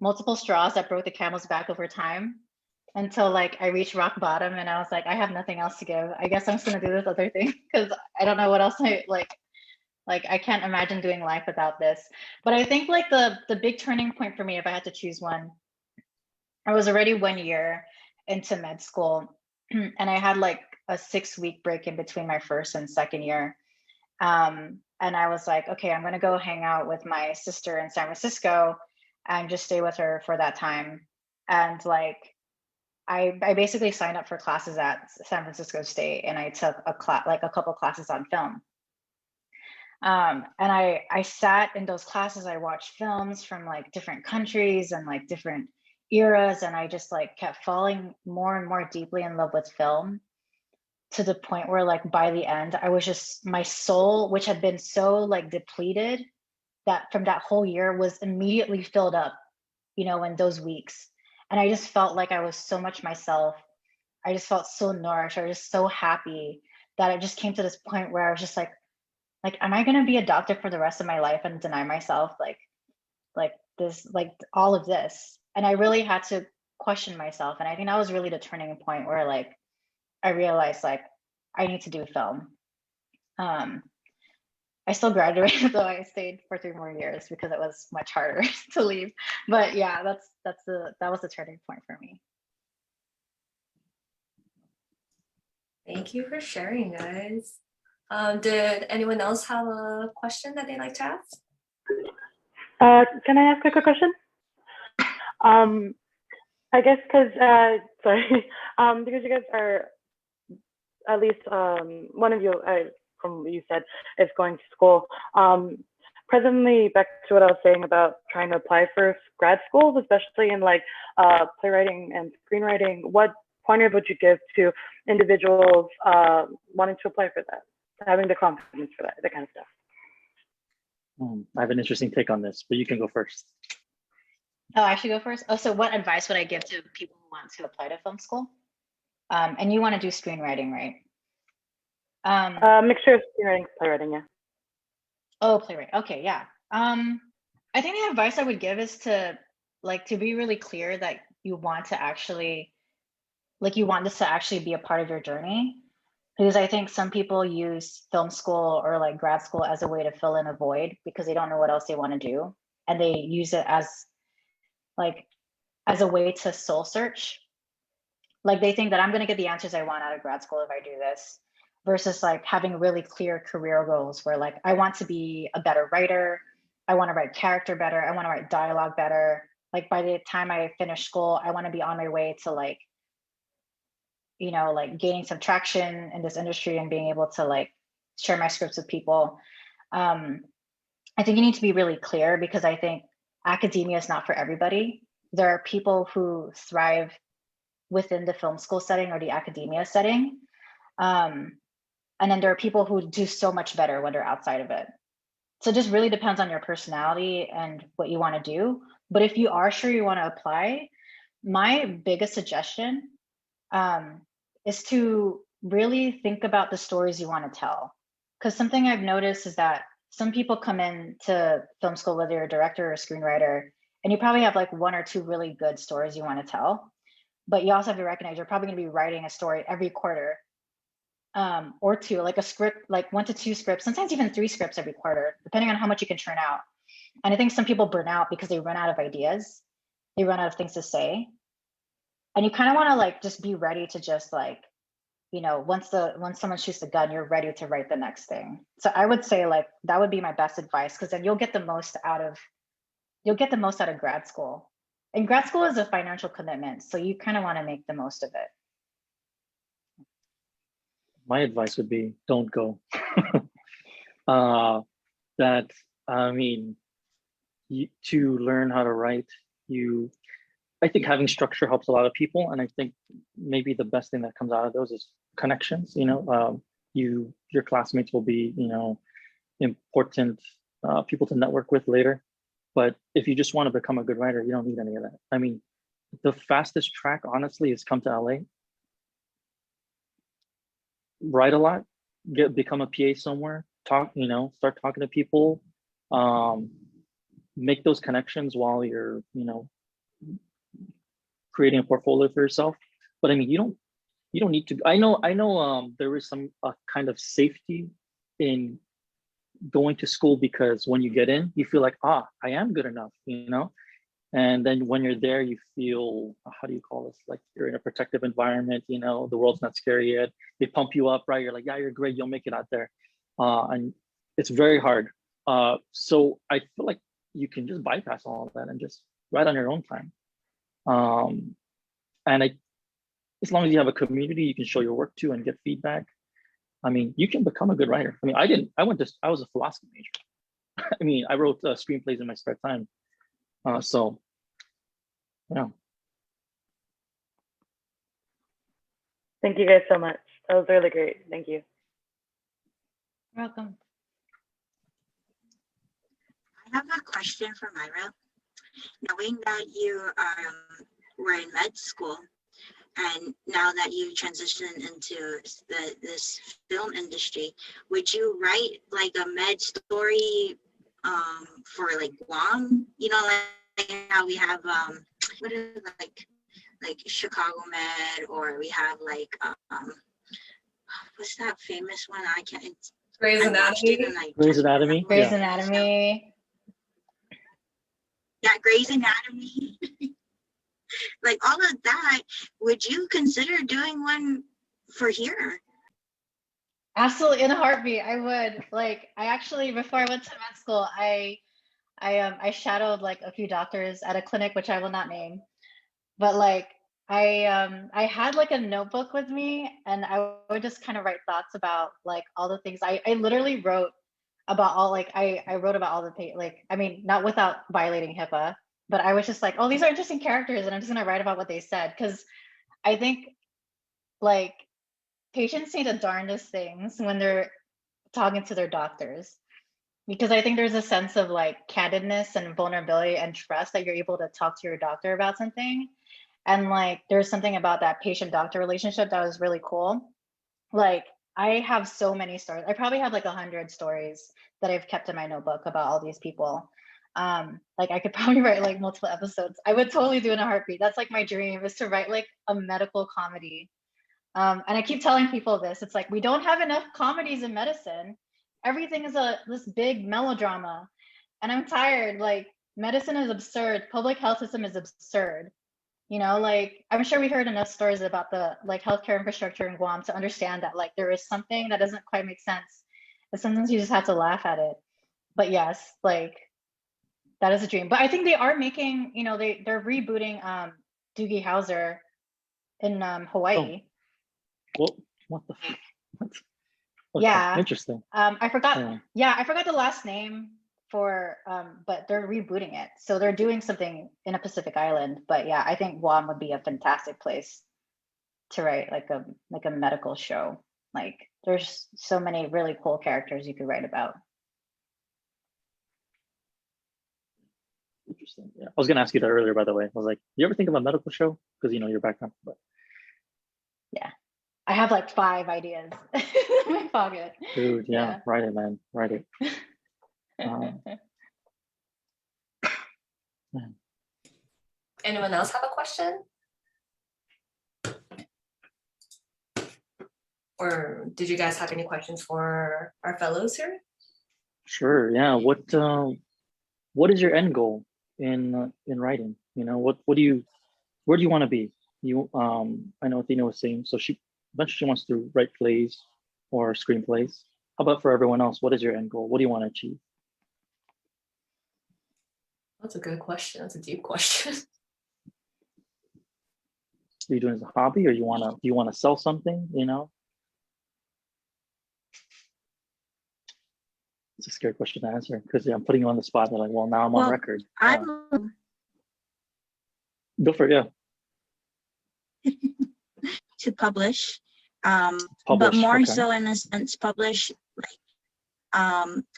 multiple straws that broke the camel's back over time until like I reached rock bottom and I was like, I have nothing else to give. I guess I'm just gonna do this other thing because I don't know what else I like I can't imagine doing life without this. But I think like the big turning point for me, if I had to choose one, I was already 1 year into med school and I had like a 6-week break in between my first and second year. And I was like, okay, I'm gonna go hang out with my sister in San Francisco and just stay with her for that time. And like, I basically signed up for classes at San Francisco State and I took a couple classes on film. And I sat in those classes, I watched films from like different countries and like different eras. And I just like kept falling more and more deeply in love with film to the point where like by the end, I was just, my soul, which had been so like depleted that from that whole year was immediately filled up, in those weeks. And I just felt like I was so much myself. I just felt so nourished. I was just so happy that it just came to this point where I was just like, am I going to be a doctor for the rest of my life and deny myself like this, like all of this? And I really had to question myself. And I think that was really the turning point where like, I realized like, I need to do film. I still graduated, though I stayed for 3 more years because it was much harder to leave. But yeah, that was the turning point for me. Thank you for sharing, guys. Did anyone else have a question that they'd like to ask? Can I ask a quick question? I guess because because you guys are at least one of you, from what you said, is going to school. Presently, back to what I was saying about trying to apply for grad schools, especially in like playwriting and screenwriting, what pointer would you give to individuals wanting to apply for that, having the confidence for that kind of stuff? I have an interesting take on this, but you can go first. Oh, I should go first? Oh, so what advice would I give to people who want to apply to film school? And you want to do screenwriting, right? Mixture of screenwriting, playwriting, yeah. Oh, playwright. Okay, yeah. I think the advice I would give is to be really clear that you want to actually, you want this to actually be a part of your journey. Because I think some people use film school or like grad school as a way to fill in a void because they don't know what else they want to do. And they use it as a way to soul search. Like they think that I'm going to get the answers I want out of grad school if I do this, versus like having really clear career goals where like I want to be a better writer, I want to write character better, I want to write dialogue better. Like by the time I finish school, I want to be on my way to like gaining some traction in this industry and being able to like share my scripts with people. I think you need to be really clear because I think academia is not for everybody. There are people who thrive within the film school setting or the academia setting. And then there are people who do so much better when they're outside of it. So it just really depends on your personality and what you want to do. But if you are sure you want to apply, my biggest suggestion is to really think about the stories you want to tell. Because something I've noticed is that some people come into film school, whether you're a director or a screenwriter, and you probably have like 1 or 2 really good stories you want to tell. But you also have to recognize you're probably going to be writing a story every quarter, or 2, like a script, like 1 to 2 scripts, sometimes even 3 scripts every quarter, depending on how much you can churn out. And I think some people burn out because they run out of ideas. They run out of things to say. And you kind of want to like just be ready to just like, once someone shoots the gun, you're ready to write the next thing. So I would say like that would be my best advice, because then you'll get the most out of you'll get the most out of grad school. And grad school is a financial commitment, so you kind of want to make the most of it. My advice would be don't go. That, I mean, to learn how to write, I think having structure helps a lot of people. And I think maybe the best thing that comes out of those is connections. Your classmates will be, important people to network with later. But if you just want to become a good writer, you don't need any of that. I mean, the fastest track, honestly, is come to LA, write a lot, become a PA somewhere, start talking to people, make those connections while you're, creating a portfolio for yourself. But I mean, you don't need to. I know. There is some kind of safety in going to school, because when you get in, you feel like, I am good enough, And then when you're there, you feel, how do you call this? Like you're in a protective environment, the world's not scary yet. They pump you up, right? You're like, yeah, you're great. You'll make it out there. And it's very hard. So I feel like you can just bypass all of that and just write on your own time. As long as you have a community you can show your work to and get feedback, I mean, you can become a good writer. I mean, I was a philosophy major. I mean, I wrote screenplays in my spare time. So, yeah. Thank you guys so much. That was really great. Thank you. You're welcome. I have a question for Myra. Knowing that you were in med school, and now that you transitioned into this film industry, would you write like a med story for like Guam? Like how we have what is it, like Chicago Med, or we have like what's that famous one? I can't. Grey's Anatomy. Grey's Anatomy. Grey's Anatomy. Yeah, Grey's Anatomy. Like all of that, would you consider doing one for here? Absolutely, in a heartbeat, I would. Like, I actually, before I went to med school, I shadowed like a few doctors at a clinic, which I will not name. But like, I had like a notebook with me, and I would just kind of write thoughts about like all the things. I literally wrote about all, like, I wrote about all the, like, I mean, not without violating HIPAA, but I was just like, oh, these are interesting characters, and I'm just gonna write about what they said, because I think like patients say the darndest things when they're talking to their doctors, because I think there's a sense of like candidness and vulnerability and trust that you're able to talk to your doctor about something. And like there's something about that patient doctor relationship that was really cool. Like I have so many stories. I probably have like 100 stories that I've kept in my notebook about all these people. Like I could probably write like multiple episodes. I would totally do in a heartbeat. That's like my dream, is to write like a medical comedy. And I keep telling people this. It's like, we don't have enough comedies in medicine. Everything is this big melodrama. And I'm tired. Like medicine is absurd. Public health system is absurd. Like I'm sure we heard enough stories about the like healthcare infrastructure in Guam to understand that like there is something that doesn't quite make sense. And sometimes you just have to laugh at it. But yes, like that is a dream. But I think they are making, they're rebooting Doogie Howser in Hawaii. What the what? Okay, Yeah. interesting. I forgot. Yeah, I forgot the last name for but they're rebooting it, so they're doing something in a Pacific island. But yeah, I think Guam would be a fantastic place to write like a medical show. Like there's so many really cool characters you could write about. Interesting. Yeah, I was gonna ask you that earlier, by the way. I was like, you ever think of a medical show? Because your background. But yeah, I have like 5 ideas in my pocket. Dude, yeah, write it, man. Write it. Anyone else have a question? Or did you guys have any questions for our fellows here? Sure. Yeah. What is your end goal in writing? Where do you want to be? I know Athena was saying, so eventually she wants to write plays or screenplays. How about for everyone else? What is your end goal? What do you want to achieve? That's a good question. That's a deep question. Are you doing it as a hobby, or do you wanna sell something, you know? It's a scary question to answer because I'm putting you on the spot. They're like, well, now I'm on Well, record. I'm Go for it, yeah. to publish, but Publish, more okay. so in a sense, publish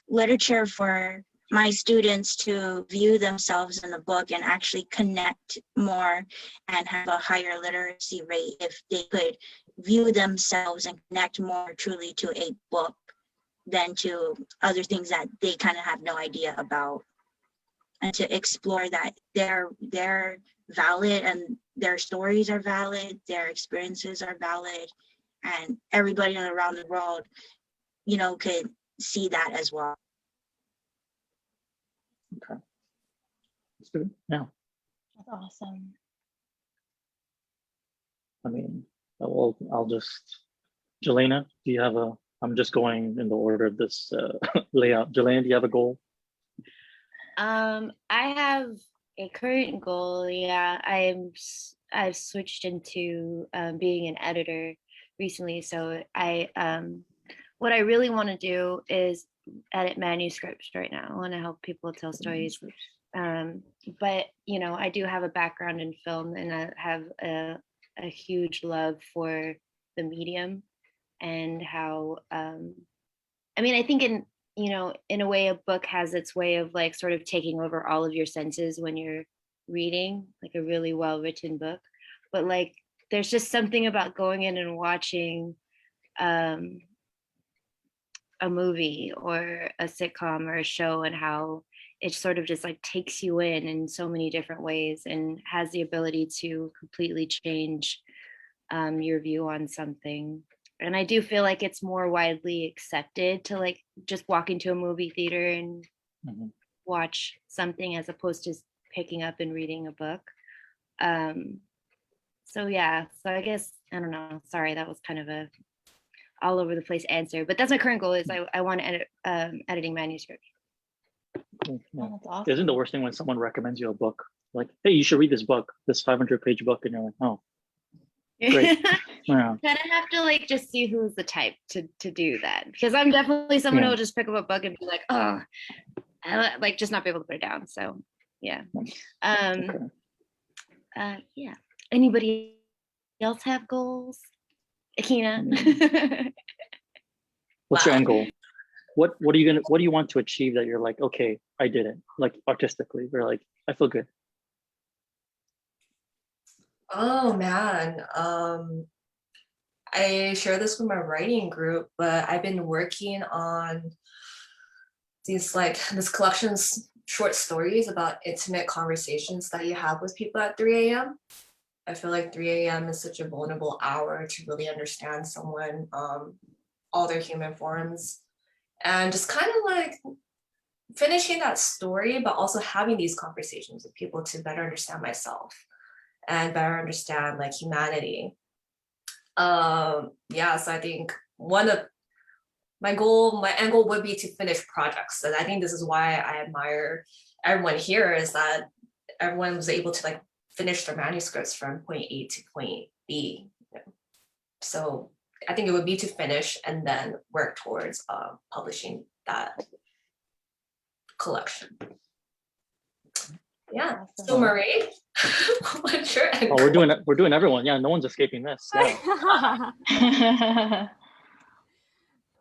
literature for my students to view themselves in the book and actually connect more and have a higher literacy rate if they could view themselves and connect more truly to a book than to other things that they kind of have no idea about, and to explore that they're valid and their stories are valid, their experiences are valid, and everybody around the world, you know, could see that as well. Okay. That's good. Yeah. That's awesome. I mean, I'll just, Jelena, do you have a, I'm just going in the order of this layout. Jelena, do you have a goal? I have a current goal. Yeah, I've switched into being an editor recently. So what I really want to do is edit manuscripts right now. I want to help people tell stories. But you know, I do have a background in film, and I have a huge love for the medium and how I mean, I think in a way, a book has its way of like sort of taking over all of your senses when you're reading like a really well written book. But like, there's just something about going in and watching um, a movie or a sitcom or a show, and how it sort of just like takes you in so many different ways and has the ability to completely change your view on something. And I do feel like it's more widely accepted to like just walk into a movie theater and watch something as opposed to picking up and reading a book. So yeah, so I guess, I don't know, sorry, that was kind of a all over the place answer, but that's my current goal is I want to edit editing manuscripts. Cool. Yeah. Oh, that's awesome. Isn't the worst thing when someone recommends you a book, like, hey, you should read this book, this 500-page book, and you're like, oh, great. Yeah. Kind of have to like just see who's the type to do that, because I'm definitely someone who will just pick up a book and be like, oh, I like just not be able to put it down. So yeah. Yeah. Anybody else have goals? Aquino. What's your end goal? What do you want to achieve that you're like, okay, I did it, like artistically, you're like, I feel good? Oh man, I share this with my writing group, but I've been working on this collection's short stories about intimate conversations that you have with people at 3 a.m. I feel like 3 a.m. is such a vulnerable hour to really understand someone, all their human forms, and just kind of like finishing that story, but also having these conversations with people to better understand myself and better understand like humanity. Yeah, so I think one of my end goal would be to finish projects. And I think this is why I admire everyone here, is that everyone was able to like finish their manuscripts from point A to point B. So I think it would be to finish and then work towards publishing that collection. Yeah. Awesome. So Marie, what's your end Oh, goal? we're doing everyone. Yeah, no one's escaping this. Yeah.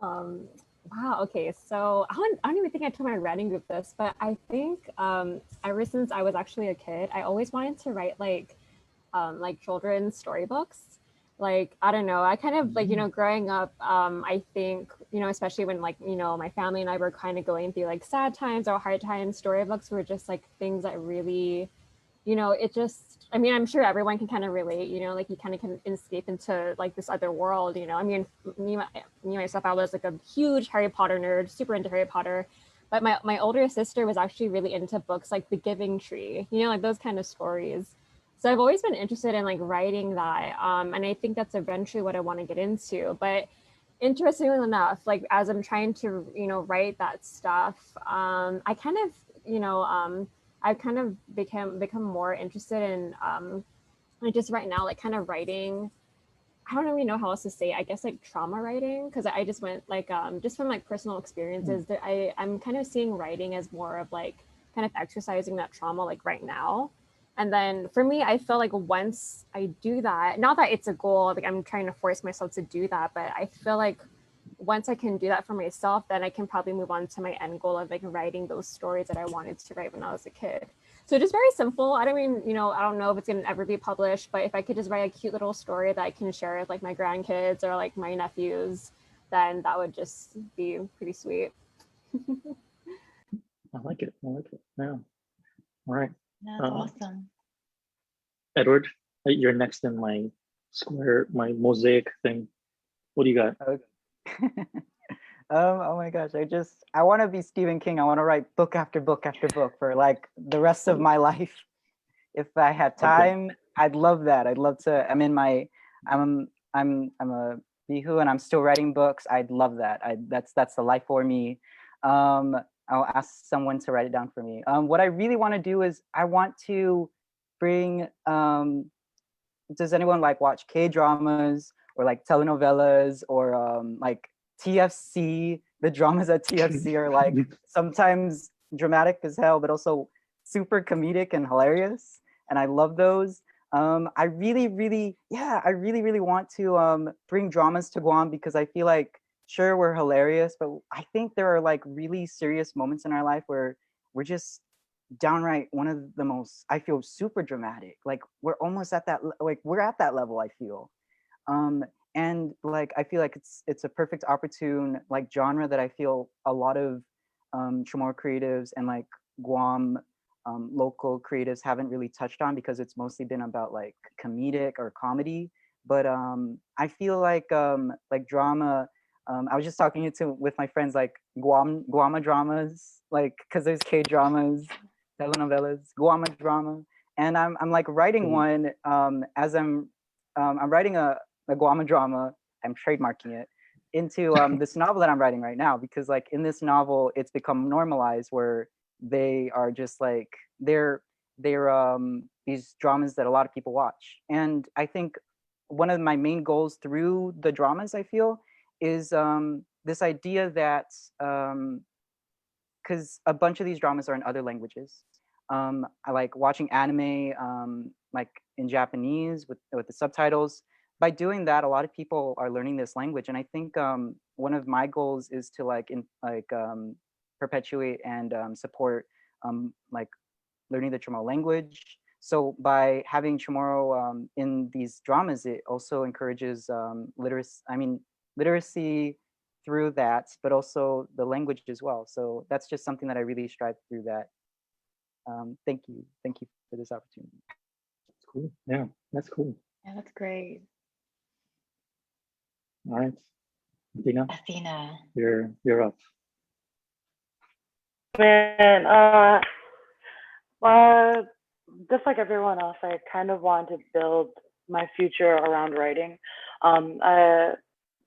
Wow. Okay. So I don't even think I told my writing group this, but I think ever since I was actually a kid, I always wanted to write like children's storybooks. Like, I don't know, I kind of like, growing up, I think, especially when like, my family and I were kind of going through like sad times or hard times, storybooks were just like things that really, it just, I mean, I'm sure everyone can kind of relate, like you kind of can escape into like this other world, I mean, me myself, I was like a huge Harry Potter nerd, super into Harry Potter. But my older sister was actually really into books like The Giving Tree, like those kind of stories. So I've always been interested in like writing that. And I think that's eventually what I want to get into. But interestingly enough, like as I'm trying to, write that stuff, I kind of, I've kind of become more interested in like just right now, like kind of writing. I don't really know how else to say it. I guess like trauma writing, because I just went like just from like personal experiences that I'm kind of seeing writing as more of like kind of exercising that trauma like right now. And then for me, I feel like once I do that, not that it's a goal, like I'm trying to force myself to do that, but I feel like once I can do that for myself, then I can probably move on to my end goal of like writing those stories that I wanted to write when I was a kid. So just very simple. I don't mean, I don't know if it's gonna ever be published, but if I could just write a cute little story that I can share with like my grandkids or like my nephews, then that would just be pretty sweet. I like it. Yeah. All right. That's awesome. Edward, you're next in my my mosaic thing. What do you got? Okay. Oh my gosh, I want to be Stephen King. I want to write book after book after book for like the rest of my life. If I had time, I'd love that. I'd love to. I'm a Bihu and I'm still writing books. I'd love that. That's the life for me. I'll ask someone to write it down for me. What I really want to do is I want to bring. Does anyone like watch K-dramas or like telenovelas or like TFC? The dramas at TFC are like sometimes dramatic as hell, but also super comedic and hilarious. And I love those. I really want to bring dramas to Guam because I feel like sure we're hilarious, but I think there are like really serious moments in our life where we're just downright one of the most, I feel, super dramatic. Like we're almost at that, like we're at that level, I feel. And like I feel like it's a perfect opportune like genre that I feel a lot of Chamorro creatives and like Guam local creatives haven't really touched on because it's mostly been about like comedic or comedy. But I feel like drama. I was just talking with my friends like Guama dramas, like because there's K dramas, telenovelas, Guama drama, and I'm like writing one as I'm writing a Guama drama. I'm trademarking it into this novel that I'm writing right now because like in this novel it's become normalized where they are just like they're these dramas that a lot of people watch. And I think one of my main goals through the dramas I feel is this idea that because a bunch of these dramas are in other languages. I like watching anime like in Japanese with the subtitles. By doing that, a lot of people are learning this language, and I think one of my goals is to perpetuate and support like learning the Chamorro language. So by having Chamorro in these dramas, it also encourages literacy through that, but also the language as well. So that's just something that I really strive through that. Thank you for this opportunity. That's cool. Yeah, that's cool. Yeah, that's great. All right, Athena, you're up. Man, just like everyone else, I kind of want to build my future around writing. I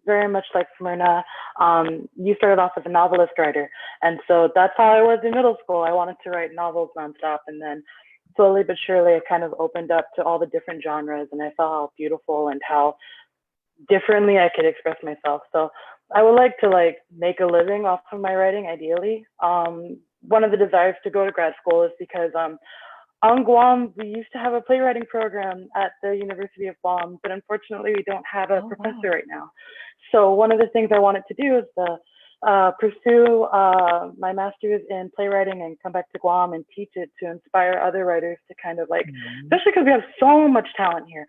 very much like Smyrna, you started off as a novelist writer, and so that's how I was in middle school. I wanted to write novels nonstop, and then slowly but surely, I kind of opened up to all the different genres, and I saw how beautiful and how differently I could express myself. So I would like to like make a living off of my writing, ideally. One of the desires to go to grad school is because on Guam, we used to have a playwriting program at the University of Guam, but unfortunately we don't have a professor right now. So one of the things I wanted to do is to pursue my master's in playwriting and come back to Guam and teach it to inspire other writers to kind of like, especially because we have so much talent here,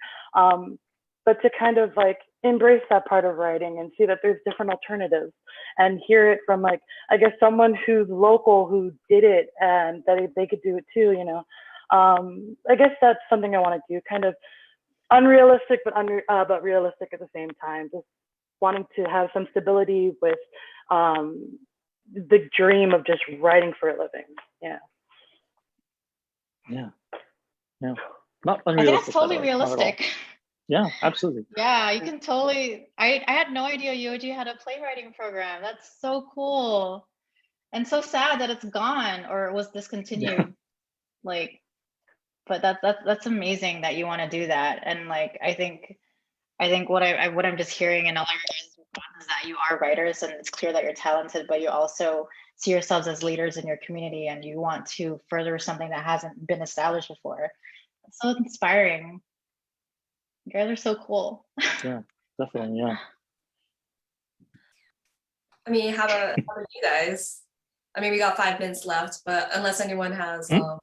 but to kind of like embrace that part of writing and see that there's different alternatives and hear it from like, I guess someone who's local who did it and that they could do it too, you know. I guess that's something I want to do, kind of unrealistic, but realistic at the same time. Just wanting to have some stability with the dream of just writing for a living. Yeah. Not unrealistic. I think that's totally realistic. Yeah, absolutely. Yeah, you can totally. I had no idea UOG had a playwriting program. That's so cool, and so sad that it's gone or it was discontinued. Like, but that's amazing that you want to do that. And like, I think what I'm just hearing in all your guys' responses is that you are writers, and it's clear that you're talented, but you also see yourselves as leaders in your community, and you want to further something that hasn't been established before. It's so inspiring. You guys are so cool. Yeah, definitely. Yeah. I mean, how about you guys? I mean, we got 5 minutes left, but unless anyone has another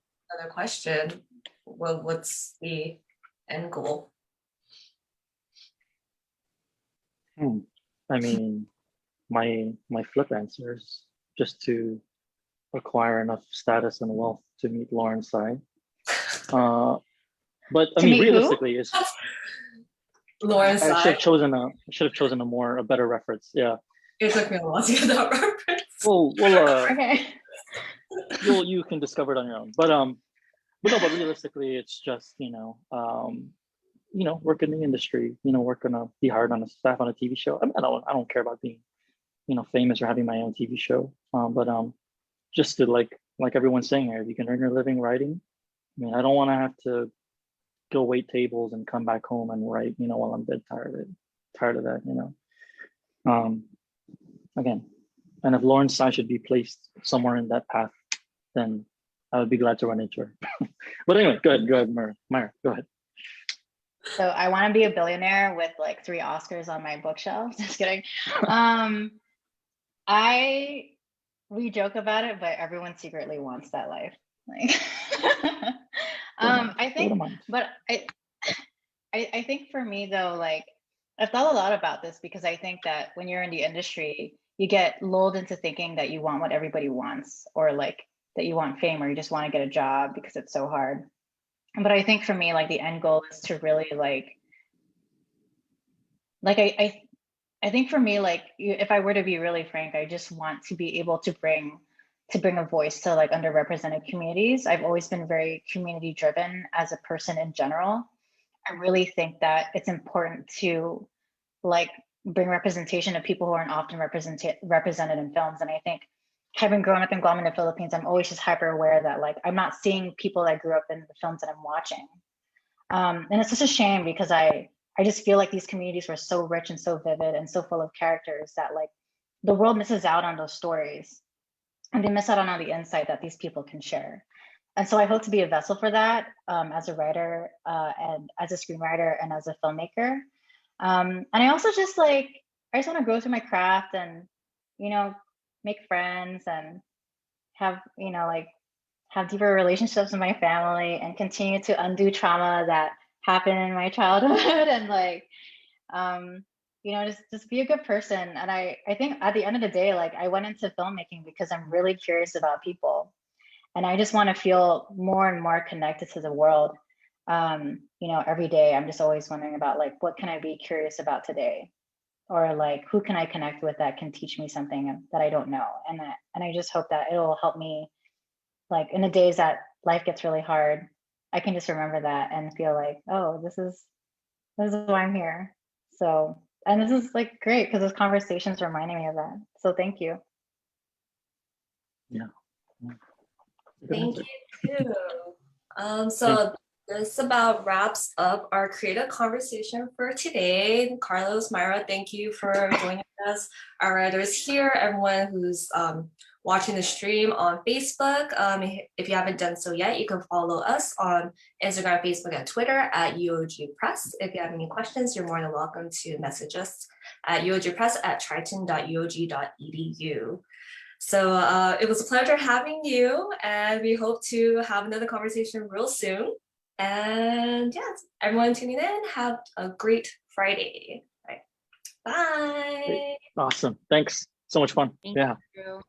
question, well, what's the end goal? I mean, my flip answer is just to acquire enough status and wealth to meet Lauren's side. But I mean, realistically, it's Lauren's I side. should have chosen a better reference. Yeah. It took me a while to get that reference. Well, Okay. you can discover it on your own. But no, but realistically, it's just work in the industry. Work be hired on a staff on a TV show. I mean, I don't care about being famous or having my own TV show. But just to like everyone's saying here, if you can earn your living writing, I mean, I don't want to have to go wait tables and come back home and write, while I'm dead tired of that, again. And if Lauren's side should be placed somewhere in that path, then I would be glad to run into her. But anyway, go ahead, Myra, go ahead. So I want to be a billionaire with like 3 Oscars on my bookshelf. Just kidding. We joke about it, but everyone secretly wants that life. Like, I think, but I think for me though, like I've thought a lot about this, because I think that when you're in the industry, you get lulled into thinking that you want what everybody wants, or like that you want fame, or you just want to get a job because it's so hard. But I think for me, like the end goal is to really I think for me, like if I were to be really frank, I just want to be able to bring a voice to like underrepresented communities. I've always been very community driven as a person in general. I really think that it's important to like bring representation of people who aren't often represented in films. And I think having grown up in Guam in the Philippines, I'm always just hyper aware that like I'm not seeing people that grew up in the films that I'm watching. And it's such a shame, because I just feel like these communities were so rich and so vivid and so full of characters that like the world misses out on those stories, and they miss out on all the insight that these people can share. And so I hope to be a vessel for that, as a writer, and as a screenwriter, and as a filmmaker. And I also just I just want to grow through my craft, and make friends, and have have deeper relationships with my family, and continue to undo trauma that happened in my childhood, and just be a good person. And I think at the end of the day, like I went into filmmaking because I'm really curious about people, and I just want to feel more and more connected to the world. Every day I'm just always wondering about like, what can I be curious about today, or like who can I connect with that can teach me something that I don't know. And I just hope that it'll help me, like in the days that life gets really hard, I can just remember that and feel like, oh, this is why I'm here. So, and this is like great, because this conversation's reminding me of that. So thank you. Yeah. Thank you too. So this about wraps up our creative conversation for today. Carlos, Myra, thank you for joining us. Our writers here, everyone who's watching the stream on Facebook. If you haven't done so yet, you can follow us on Instagram, Facebook, and Twitter at UOG Press. If you have any questions, you're more than welcome to message us at uogpress@triton.uog.edu. So it was a pleasure having you, and we hope to have another conversation real soon. And yes, everyone tuning in, have a great Friday. All right. Bye. Awesome. Thanks. So much fun. Thank Yeah. you.